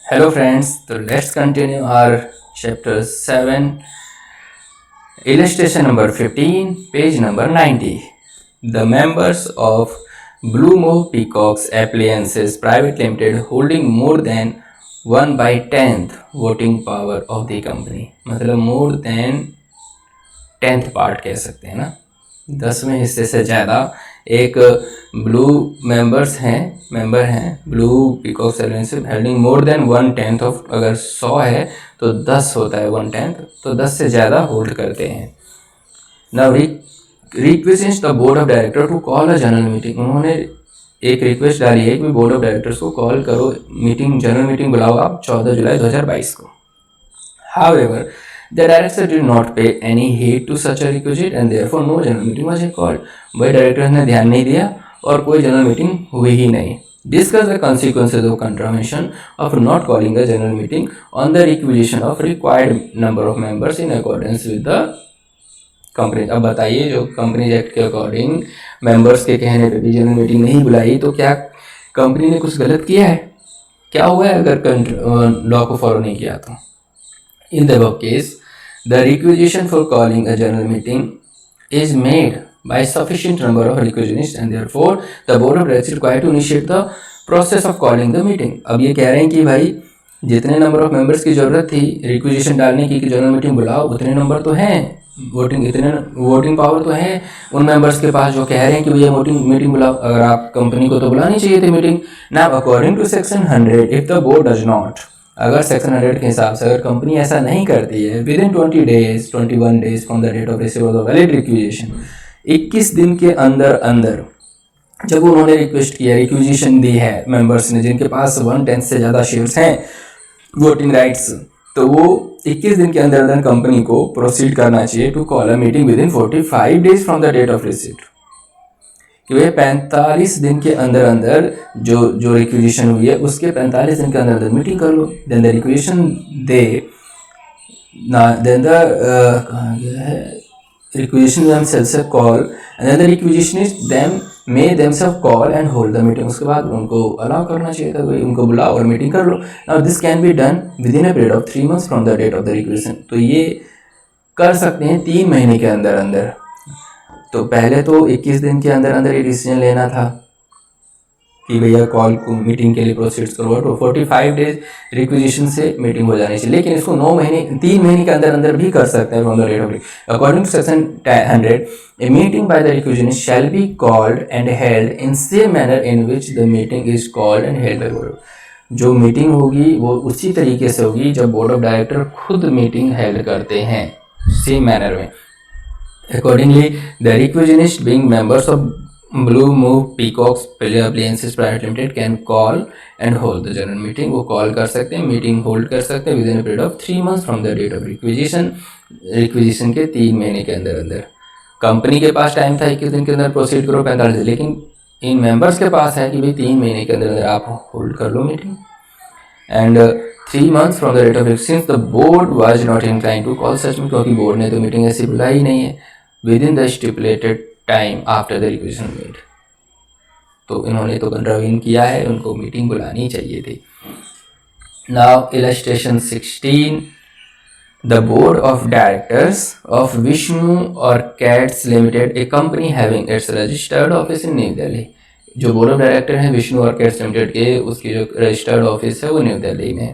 Hello friends, so let's continue our chapter 7, illustration number 15, page number 90. The members of Blue Move Peacocks Appliances Private Limited holding more than 1/10th voting power of the company. मतलब more than 10th part कह सकते हैं ना, 10वें हिस्से से ज़्यादा एक ब्लू मेंबर हैं blue peacock alliance holding more than 1/10 of, अगर 100 है तो 10 होता है 1/10, तो 10 से ज़्यादा होल्ड करते हैं. Now request the board of director to call a general meeting. उन्होंने एक रिक्वेस्ट डाली है कि बोर्ड ऑफ डायरेक्टर्स को कॉल करो, मीटिंग जनरल मीटिंग बुलाओ आप 14 जुलाई 2022 को. However, the director did not pay any heed to such a request and therefore no general meeting was called. भाई डायरेक्टर ने ध्यान नहीं दिया और कोई जनरल मीटिंग हुई ही नहीं. Discuss the consequences of contravention of not calling a general meeting on the requisition of required number of members in accordance with the company. अब बताइए, जो कंपनीज एक्ट के अकॉर्डिंग मेंबर्स के कहने पे भी जनरल मीटिंग नहीं बुलाई तो क्या कंपनी ने कुछ गलत किया है? क्या हुआ है अगर लॉ को फॉलो नहीं किया तो? In the above case, the requisition for calling a general meeting is made by sufficient number of requisitions and therefore the board of directors is required to initiate the process of calling the meeting. अब ये कह रहे हैं कि भाई जितने number of members की ज़रूरत थी रिक्विजिशन डालने की कि जनरल मीटिंग बुलाओ, उतने नंबर तो हैं, वोटिंग पावर तो है उन मेंबर्स के पास जो कह रहे हैं कि भैया मीटिंग बुलाओ. अगर आप कंपनी को तो बुलानी चाहिए थी meeting. Now according to section 100, if the board does not, अगर सेक्शन 100 के हिसाब से अगर कंपनी ऐसा नहीं करती है within 21 days from the date of receive of the valid requisition, 21 दिन के अंदर जब उन्होंने रिक्वेस्ट किया, रिक्विजिशन दी है मेंबर्स ने जिनके पास 1/10 से ज़्यादा शेयर्स हैं वोटिंग राइट्स, तो वो 21 दिन के अंदर कंपनी को प्रोसीड करना चाहिए to call a meeting within 45 days from the date of receipt. कि वह 45 दिन के अंदर जो रिक्विजिशन हुई है उसके 45 दिन के अंदर मीटिंग कर लो. देन द रिक्विजिशन कहाँ गया है, requisition themselves call and then the requisitionist them may themselves call and hold the meeting. उसके बाद उनको अलाउ करना चाहिए था, उनको बुलाओ और मीटिंग कर लो. Now this can be done within a period of 3 months from the date of the requisition. तो ये कर सकते हैं 3 महीने के अंदर. तो पहले तो 21 दिन के अंदर ये डिसीजन लेना था कि भैया कॉल को मीटिंग के लिए प्रोसीड करो, तो 45 डेज रिक्विजिशन से मीटिंग हो जानी चाहिए. लेकिन इसको 3 महीने के अंदर भी कर सकते हैं from the date of. According to section 100, a meeting by the requisitionist shall be called and held in same manner in which the meeting is called and held by board. जो मीटिंग होगी वो उसी तरीके से होगी जब board of director खुद meeting held करते हैं, सेम मैनर में. Accordingly, the requisitionist being members of Blue Move Peacocks Appliances Private Limited can call and hold the general meeting. वो कॉल कर सकते हैं, मीटिंग होल्ड कर सकते हैं within a period of 3 months from the date of requisition के 3 महीने के अंदर. कंपनी के पास टाइम था 21 दिन के अंदर प्रोसीड करो 45 दिन, लेकिन इन मेंबर्स के पास है कि भाई 3 महीने के अंदर आप होल्ड कर लो meeting. And 3 months from the date of since the board was not inclined to call such, क्योंकि बोर्ड ने तो मीटिंग ऐसी बुलाई नहीं है within the stipulated time after the requisition made. तो इन्होंने तो कंट्रावीन किया है, उनको मीटिंग बुलानी चाहिए थी. Now illustration 16, the board of directors of Vishnu Orchids Limited, a company having its registered office in New Delhi. जो बोर्ड ऑफ डायरेक्टर हैं विष्णु ऑर्किड्स लिमिटेड के, उसकी जो रजिस्टर्ड ऑफिस है वो न्यू दिल्ली में है.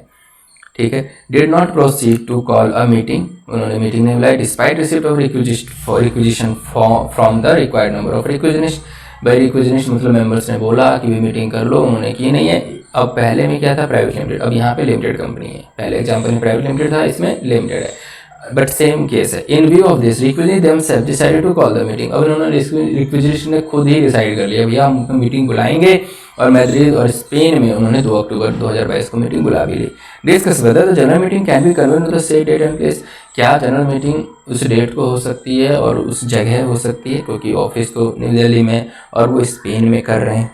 ठीक है. Did not proceed to call a meeting, उन्होंने मीटिंग नहीं बुलाई despite receipt of requisition from the required number of requisitionist. By requisitionist मतलब मेंबर्स ने बोला कि भी मीटिंग कर लो, उन्होंने की नहीं है. अब पहले में क्या था, प्राइवेट लिमिटेड, अब यहाँ पे लिमिटेड कंपनी है. पहले एग्जाम्पल में प्राइवेट लिमिटेड था, इसमें लिमिटेड है, बट सेम केस है. In view of this requisite themselves decided to call the meeting. अब इन्होंने रिक्विजिशन ने खुद ही डिसाइड कर लिया भैया हम मीटिंग बुलाएंगे, और मैड्रिड और स्पेन में उन्होंने 2 अक्टूबर 2022 को मीटिंग बुला भी ली. Discuss whether the general meeting can be convened to the same date and place. क्या जनरल मीटिंग उस डेट को हो सकती है और उस जगह हो सकती है, क्योंकि ऑफिस तो न्यू दिल्ली में और वो स्पेन में कर रहे हैं.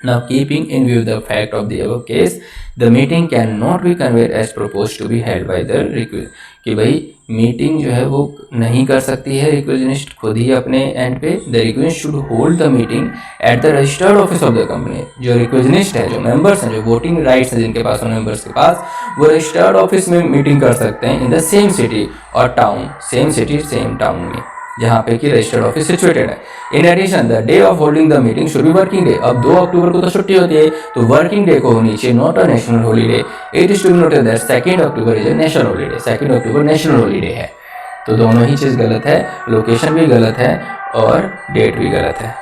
Now, keeping in view the fact of the above case, the meeting cannot be convened as proposed to be held by the request. कि भाई मीटिंग जो है वो नहीं कर सकती है रिक्वेजनिस्ट खुद ही अपने एंड पे. The request should hold the meeting at the registered office of the company. जो रिक्वेजनिस्ट है, जो मेंबर्स हैं, जो वोटिंग राइट्स हैं जिनके पास, उन मेंबर्स के पास, वो रजिस्टर्ड ऑफिस में मीटिंग कर सकते हैं इन द सेम सिटी और town, same city same town में जहाँ पे कि रजिस्टर्ड ऑफिस सिचुएटेड है. In addition the day of holding the meeting should be working day. अब 2 अक्टूबर को तो छुट्टी होती है, तो वर्किंग डे को होनी चाहिए, not a national holiday. It is to be noted that 2 October is a national holiday. 2 October national holiday है. तो दोनों ही चीज़ गलत है, लोकेशन भी गलत है और डेट भी गलत है.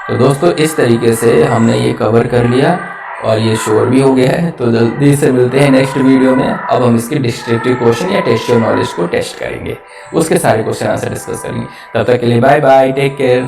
तो दोस्तों इस तरीके से हमने ये कवर कर लिया और ये श्योर भी हो गया है. तो जल्दी से मिलते हैं नेक्स्ट वीडियो में. अब हम इसके डिस्क्रिप्टिव क्वेश्चन या टेस्ट योर नॉलेज को टेस्ट करेंगे, उसके सारे क्वेश्चन आंसर डिस्कस करेंगे. तब तक के लिए बाय बाय, टेक केयर.